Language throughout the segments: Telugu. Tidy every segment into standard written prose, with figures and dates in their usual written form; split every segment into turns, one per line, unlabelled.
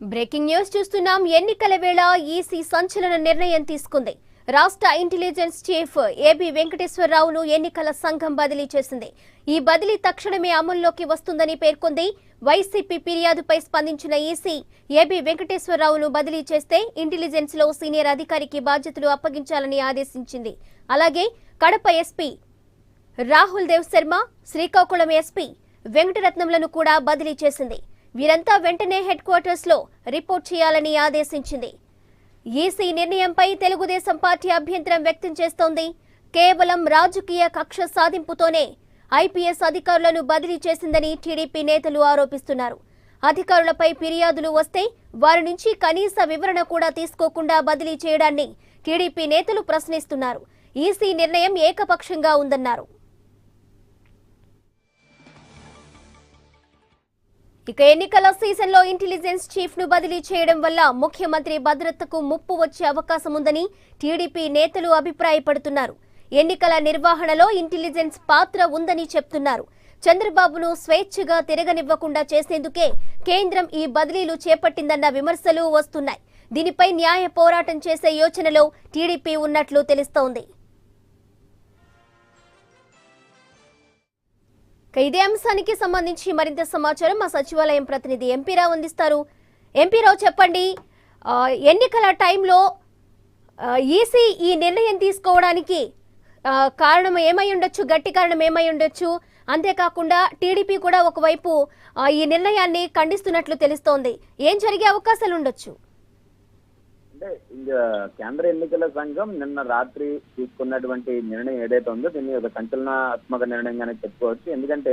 బ్రేకింగ్ న్యూస్ చూస్తున్నాం. ఎన్నికల వేళ ఈసీ సంచలన నిర్ణయం తీసుకుంది. రాష్ట్ర ఇంటెలిజెన్స్ చీఫ్ ఏబి వెంకటేశ్వరరావును ఎన్నికల సంఘం బదిలీ చేసింది. ఈ బదిలీ తక్షణమే అమల్లోకి వస్తుందని పేర్కొంది. వైసీపీ ఫిర్యాదుపై స్పందించిన ఈసీ ఏబి వెంకటేశ్వరరావును బదిలీ చేస్తే ఇంటెలిజెన్స్ లో సీనియర్ అధికారికి బాధ్యతలు అప్పగించాలని ఆదేశించింది. అలాగే కడప ఎస్పీ రాహుల్ దేవ్ శర్మ, శ్రీకాకుళం ఎస్పీ వెంకటరత్నంలను కూడా బదిలీ చేసింది. వీరంతా వెంటనే హెడ్ క్వార్టర్స్ లో రిపోర్ట్ చేయాలని ఆదేశించింది. ఈసీ నిర్ణయంపై తెలుగుదేశం పార్టీ అభ్యంతరం వ్యక్తం చేస్తోంది. కేవలం రాజకీయ కక్ష సాధింపుతోనే ఐపీఎస్ అధికారులను బదిలీ చేసిందని టీడీపీ నేతలు ఆరోపిస్తున్నారు. అధికారులపై ఫిర్యాదులు వస్తే వారి నుంచి కనీస వివరణ కూడా తీసుకోకుండా బదిలీ చేయడాన్ని టీడీపీ నేతలు ప్రశ్నిస్తున్నారు. ఈసీ నిర్ణయం ఏకపక్షంగా ఉందన్నారు. ఇక ఎన్నికల సీజన్లో ఇంటెలిజెన్స్ చీఫ్ ను బదిలీ చేయడం వల్ల ముఖ్యమంత్రి భద్రతకు ముప్పు వచ్చే అవకాశం ఉందని టీడీపీ నేతలు అభిప్రాయపడుతున్నారు. ఎన్నికల నిర్వహణలో ఇంటెలిజెన్స్ పాత్ర ఉందని చెప్తున్నారు. చంద్రబాబును స్వేచ్ఛగా తిరగనివ్వకుండా చేసేందుకే కేంద్రం ఈ బదిలీలు చేపట్టిందన్న విమర్శలు వస్తున్నాయి. దీనిపై న్యాయ పోరాటం చేసే యోచనలో టీడీపీ ఉన్నట్లు తెలుస్తోంది. ఇదే అంశానికి సంబంధించి మరింత సమాచారం మా సచివాలయం ప్రతినిధి ఎంపీ రావు అందిస్తారు. ఎంపీ రావు, చెప్పండి, ఎన్నికల టైంలో ఈసీ ఈ నిర్ణయం తీసుకోవడానికి కారణం ఏమై ఉండొచ్చు, గట్టి కారణం ఏమై ఉండొచ్చు? అంతేకాకుండా టీడీపీ కూడా ఒకవైపు ఈ నిర్ణయాన్ని ఖండిస్తున్నట్లు తెలుస్తోంది. ఏం జరిగే అవకాశాలు ఉండొచ్చు?
అంటే కేంద్ర ఎన్నికల సంఘం నిన్న రాత్రి తీసుకున్నటువంటి నిర్ణయం ఏదైతే ఉందో దీన్ని ఒక సంచలనాత్మక నిర్ణయంగానే చెప్పుకోవచ్చు. ఎందుకంటే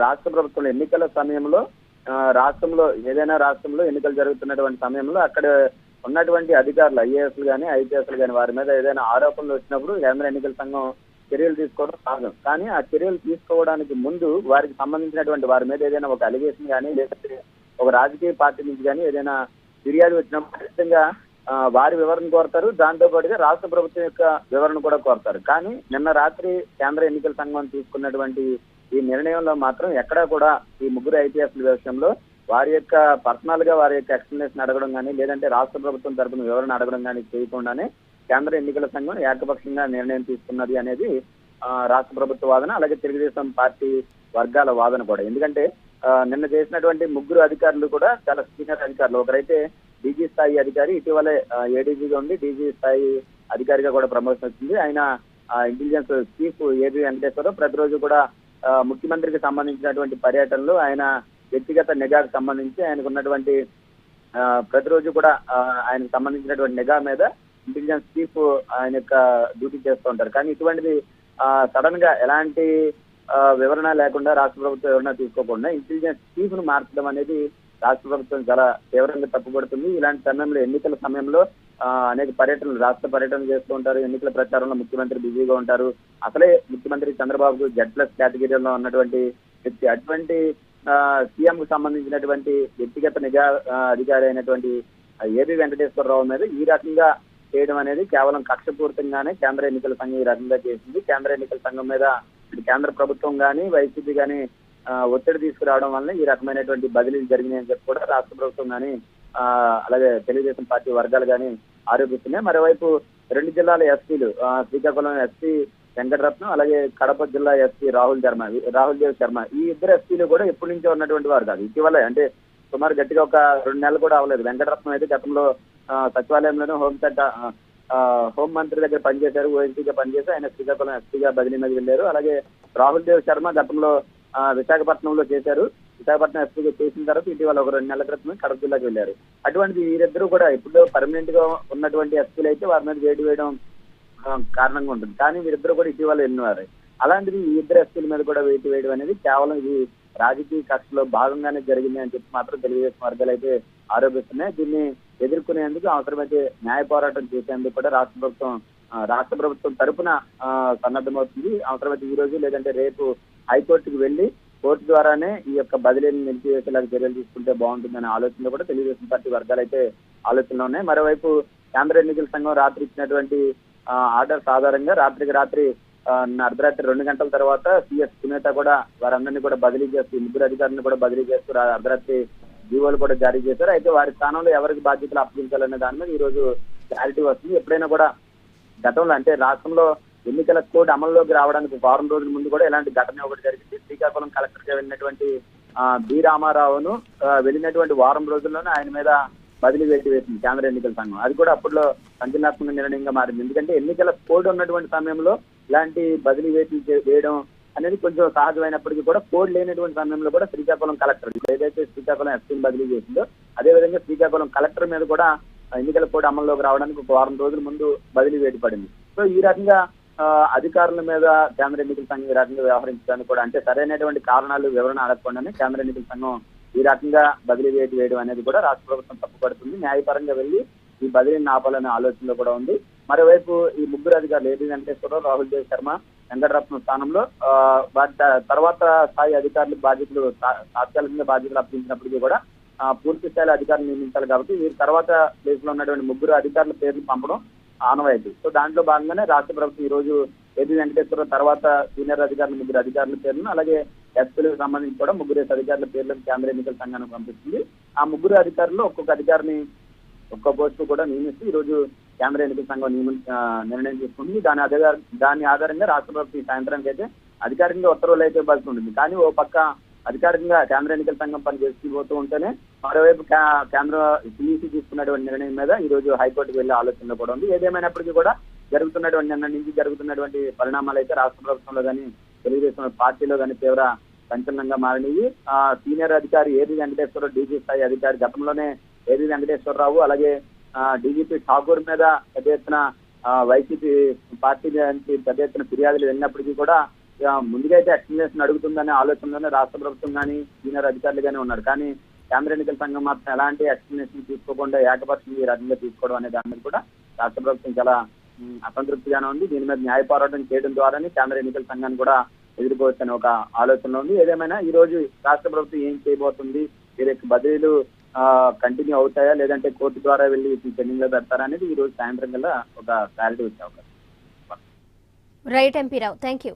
రాష్ట్ర ప్రభుత్వం ఎన్నికల సమయంలో ఏదైనా రాష్ట్రంలో ఎన్నికలు జరుగుతున్నటువంటి సమయంలో అక్కడ ఉన్నటువంటి అధికారులు ఐఏఎస్లు కానీ ఐపీఎస్లు కానీ వారి మీద ఏదైనా ఆరోపణలు వచ్చినప్పుడు కేంద్ర ఎన్నికల సంఘం చర్యలు తీసుకోవడం సహజం. కానీ ఆ చర్యలు తీసుకోవడానికి ముందు వారికి సంబంధించినటువంటి వారి మీద ఏదైనా ఒక అలిగేషన్ కానీ లేకపోతే ఒక రాజకీయ పార్టీ నుంచి కానీ ఏదైనా ఫిర్యాదు వచ్చినప్పుడు ఖచ్చితంగా వారి వివరణ కోరతారు. దాంతో పాటుగా రాష్ట్ర ప్రభుత్వం యొక్క వివరణ కూడా కోరతారు. కానీ నిన్న రాత్రి కేంద్ర ఎన్నికల సంఘం తీసుకున్నటువంటి ఈ నిర్ణయంలో మాత్రం ఎక్కడా కూడా ఈ ముగ్గురు ఐపీఎస్ల విషయంలో వారి యొక్క పర్సనల్ గా వారి యొక్క ఎక్స్ప్లెనేషన్ అడగడం కానీ లేదంటే రాష్ట్ర ప్రభుత్వం తరపున వివరణ అడగడం కానీ చేయకుండానే కేంద్ర ఎన్నికల సంఘం ఏకపక్షంగా నిర్ణయం తీసుకున్నది అనేది రాష్ట్ర ప్రభుత్వ వాదన, అలాగే తెలుగుదేశం పార్టీ వర్గాల వాదన కూడా. ఎందుకంటే నిన్న చేసినటువంటి ముగ్గురు అధికారులు కూడా చాలా సీనియర్ అధికారులు. ఒకరైతే డీజీ స్థాయి అధికారి, ఇటీవలే ఏడీజీగా ఉండి డీజీ స్థాయి అధికారిగా కూడా ప్రమోషన్ వచ్చింది. ఆయన ఇంటెలిజెన్స్ చీఫ్ ఏబి వెంకటేశ్వరరావు ప్రతిరోజు కూడా ముఖ్యమంత్రికి సంబంధించినటువంటి పర్యటనలు, ఆయన వ్యక్తిగత నిఘాకు సంబంధించి ఆయనకు ఉన్నటువంటి ప్రతిరోజు కూడా ఆయనకు సంబంధించినటువంటి నిఘా మీద ఇంటెలిజెన్స్ చీఫ్ ఆయన యొక్క డ్యూటీ చేస్తూ ఉంటారు. కానీ ఇటువంటిది సడన్ గా ఎలాంటి వివరణ లేకుండా రాష్ట్ర ప్రభుత్వం వివరణ తీసుకోకుండా ఇంటెలిజెన్స్ చీఫ్ ను మార్చడం అనేది రాష్ట్ర ప్రభుత్వం చాలా తీవ్రంగా తప్పుపడుతుంది. ఇలాంటి సమయంలో ఎన్నికల సమయంలో అనేక పర్యటనలు రాష్ట్ర పర్యటనలు చేస్తూ ఉంటారు. ఎన్నికల ప్రచారంలో ముఖ్యమంత్రి బిజీగా ఉంటారు. అసలే ముఖ్యమంత్రి చంద్రబాబు Z+ కేటగిరీలో ఉన్నటువంటి వ్యక్తి. అటువంటి సీఎం కు సంబంధించినటువంటి వ్యక్తిగత నిఘా అధికారి అయినటువంటి ఏబి వెంకటేశ్వరరావు మీద ఈ రకంగా చేయడం అనేది కేవలం కక్షపూరితంగానే కేంద్ర ఎన్నికల సంఘం ఈ రకంగా చేసింది. కేంద్ర ఎన్నికల సంఘం మీద కేంద్ర ప్రభుత్వం కానీ వైసీపీ కానీ ఒత్తిడి తీసుకురావడం వల్ల ఈ రకమైనటువంటి బదిలీలు జరిగినాయని చెప్పి కూడా రాష్ట్ర ప్రభుత్వం కానీ అలాగే తెలుగుదేశం పార్టీ వర్గాలు కానీ ఆరోపిస్తున్నాయి. మరోవైపు రెండు జిల్లాల ఎస్పీలు, శ్రీకాకుళం ఎస్పీ వెంకటరత్నం, అలాగే కడప జిల్లా ఎస్పీ రాహుల్ దేవ్ శర్మ, ఈ ఇద్దరు ఎస్పీలు కూడా ఎప్పటి నుంచో ఉన్నటువంటి వారు కాదు. ఇటీవలే అంటే సుమారు గట్టిగా ఒక 2 నెలలు కూడా అవ్వలేదు. వెంకటరత్నం అయితే గతంలో సచివాలయంలోనే హోం మంత్రి దగ్గర పనిచేశారు, ఓఎస్పీగా పనిచేసి ఆయన శ్రీకాకుళం ఎస్పీగా బదిలీ మీద వెళ్ళారు. అలాగే రాహుల్ దేవ్ శర్మ గతంలో విశాఖపట్నంలో చేశారు. విశాఖపట్నం ఎస్పీగా చేసిన తర్వాత ఇటీవల ఒక 2 నెలల క్రితమే కడప జిల్లాకి వెళ్ళారు. అటువంటి వీరిద్దరూ కూడా ఇప్పుడు పర్మనెంట్ గా ఉన్నటువంటి ఎస్పీలు అయితే వారి మీద వేడి వేయడం కారణంగా ఉంటుంది. కానీ వీరిద్దరూ కూడా ఇటీవల వెళ్ళినవారు. అలాంటిది ఈ ఇద్దరు ఎస్పీల మీద కూడా వేటు వేయడం అనేది కేవలం ఇది రాజకీయ కక్షలో భాగంగానే జరిగింది అని చెప్పి మాత్రం తెలుగుదేశం వర్గాలు అయితే ఆరోపిస్తున్నాయి. దీన్ని ఎదుర్కొనేందుకు అవసరమైతే న్యాయ పోరాటం చేసేందుకు కూడా రాష్ట్ర ప్రభుత్వం తరపున సన్నద్ధమవుతుంది. అవసరమైతే ఈ రోజు లేదంటే రేపు హైకోర్టుకు వెళ్లి కోర్టు ద్వారానే ఈ యొక్క బదిలీని నిలిపివేసేలాగా చర్యలు తీసుకుంటే బాగుంటుందనే ఆలోచనలో కూడా తెలుగుదేశం పార్టీ వర్గాలు అయితే ఆలోచనలో ఉన్నాయి. మరోవైపు కేంద్ర ఎన్నికల సంఘం రాత్రి ఇచ్చినటువంటి ఆర్డర్స్ ఆధారంగా రాత్రి అర్ధరాత్రి 2 గంటల తర్వాత సిఎస్ సునీత కూడా వారందరినీ కూడా బదిలీ చేస్తూ ముగ్గురు అధికారులను కూడా బదిలీ చేస్తూ అర్ధరాత్రి జీవోలు కూడా జారీ చేశారు. అయితే వారి స్థానంలో ఎవరికి బాధ్యతలు అప్పగించాలనే దాని మీద ఈ రోజు క్లారిటీ వస్తుంది. ఎప్పుడైనా కూడా గతంలో అంటే రాష్ట్రంలో ఎన్నికల కోడ్ అమల్లోకి రావడానికి వారం రోజుల ముందు కూడా ఇలాంటి ఘటన ఒకటి జరిగింది. శ్రీకాకుళం కలెక్టర్ గా వెళ్ళినటువంటి బి రామారావును వెళ్ళినటువంటి వారం రోజుల్లోనే ఆయన మీద బదిలీ వేటు వేసింది కేంద్ర ఎన్నికల సంఘం. అది కూడా అప్పట్లో సంచలనాత్మక నిర్ణయంగా మారింది. ఎందుకంటే ఎన్నికల కోడ్ ఉన్నటువంటి సమయంలో ఇలాంటి బదిలీ వేటు వేయడం అనేది కొంచెం సహజమైనప్పటికీ కూడా కోడ్ లేనటువంటి సమయంలో కూడా శ్రీకాకుళం కలెక్టర్ ఏదైతే శ్రీకాకుళం ఎస్పీని బదిలీ చేసిందో అదేవిధంగా శ్రీకాకుళం కలెక్టర్ మీద కూడా ఎన్నికల కోడ్ అమల్లోకి రావడానికి ఒక వారం రోజుల ముందు బదిలీ వేటు పడింది. సో ఈ రకంగా అధికారుల మీద కేంద్ర ఎన్నికల సంఘం ఈ రకంగా వ్యవహరించడానికి కూడా అంటే సరైనటువంటి కారణాలు వివరణ అడగకుండానే కేంద్ర ఎన్నికల సంఘం ఈ రకంగా బదిలీ వేటు వేయడం అనేది కూడా రాష్ట్ర ప్రభుత్వం తప్పుపడుతుంది. న్యాయపరంగా వెళ్లి ఈ బదిలీని ఆపాలనే ఆలోచనలో కూడా ఉంది. మరోవైపు ఈ ముగ్గురు అధికారులు ఏబి వెంకటేశ్వరరావు, రాహుల్ దేవ్ శర్మ, వెంకటరత్నం స్థానంలో తర్వాత స్థాయి అధికారులకు బాధ్యతలు తాత్కాలికంగా బాధ్యతలు అప్పగించినప్పటికీ కూడా పూర్తి స్థాయిలో అధికారులు నియమించాలి. కాబట్టి వీరి తర్వాత ప్లేస్ లో ఉన్నటువంటి ముగ్గురు అధికారుల పేర్లు పంపడం ఆనవాయితీ. సో దాంట్లో భాగంగానే రాష్ట్ర ప్రభుత్వం ఈ రోజు ఏబి వెంకటేశ్వరరావు తర్వాత సీనియర్ అధికారులు ముగ్గురు అధికారుల పేర్లను అలాగే ఎస్పీలకు సంబంధించి కూడా ముగ్గురు అధికారుల పేర్లను కేంద్ర ఎన్నికల సంఘానికి పంపిస్తుంది. ఆ ముగ్గురు అధికారులు ఒక్కొక్క అధికారిని ఒక్క పోస్టు కూడా నియమిస్తూ ఈ రోజు కేంద్ర ఎన్నికల సంఘం నిర్ణయం తీసుకుంటుంది. దాని ఆధారంగా రాష్ట్ర ప్రభుత్వం సాయంత్రానికి అయితే అధికారికంగా ఉత్తర్వులు అయితే ఇవ్వాల్సి ఉంటుంది. కానీ ఓ పక్క అధికారికంగా కేంద్ర ఎన్నికల సంఘం పని చేసుకుపోతూ ఉంటేనే మరోవైపు కేంద్ర సిఈసి తీసుకున్నటువంటి నిర్ణయం మీద ఈ రోజు హైకోర్టుకు వెళ్లే ఆలోచనలో కూడా ఉంది. ఏదేమైనప్పటికీ కూడా నిన్న నుంచి జరుగుతున్నటువంటి పరిణామాలు అయితే రాష్ట్ర ప్రభుత్వంలో కానీ తెలుగుదేశం పార్టీలో కానీ తీవ్ర సంచలనంగా మారినవి. సీనియర్ అధికారి ఏబి వెంకటేశ్వరరావు డీజీ స్థాయి అధికారి గతంలోనే ఏబి వెంకటేశ్వరరావు అలాగే డీజీపీ ఠాకూర్ మీద పెద్ద ఎత్తున వైసీపీ పార్టీ నుంచి పెద్ద ఎత్తున ఫిర్యాదులు వెళ్ళినప్పటికీ కూడా ముందుగా అయితే ఎక్స్ప్లెనేషన్ అడుగుతుందనే ఆలోచనలోనే రాష్ట్ర ప్రభుత్వం కానీ సీనియర్ అధికారులు కానీ ఉన్నారు. కానీ కేంద్ర ఎన్నికల సంఘం మాత్రం ఎలాంటి ఎక్స్ప్లెనేషన్ తీసుకోకుండా ఏకపక్షంగా ఈ రకంగా తీసుకోవడం అనే దాని మీద కూడా రాష్ట్ర ప్రభుత్వం చాలా అసంతృప్తిగానే ఉంది. దీని మీద న్యాయ పోరాటం చేయడం ద్వారానే కేంద్ర ఎన్నికల సంఘాన్ని కూడా ఎదుర్కోవచ్చని ఒక ఆలోచనలో ఉంది. ఏదేమైనా ఈ రోజు రాష్ట్ర ప్రభుత్వం ఏం చేయబోతుంది, వీరికి బదిలీలు కంటిన్యూ అవుతాయా లేదంటే కోర్టు ద్వారా వెళ్ళి పెండింగ్ లో పెడతారా అనేది ఈ రోజు సాయంత్రం కల్లా ఒక క్లారిటీ వచ్చే అవకాశం.
Right MP Rao, thank you.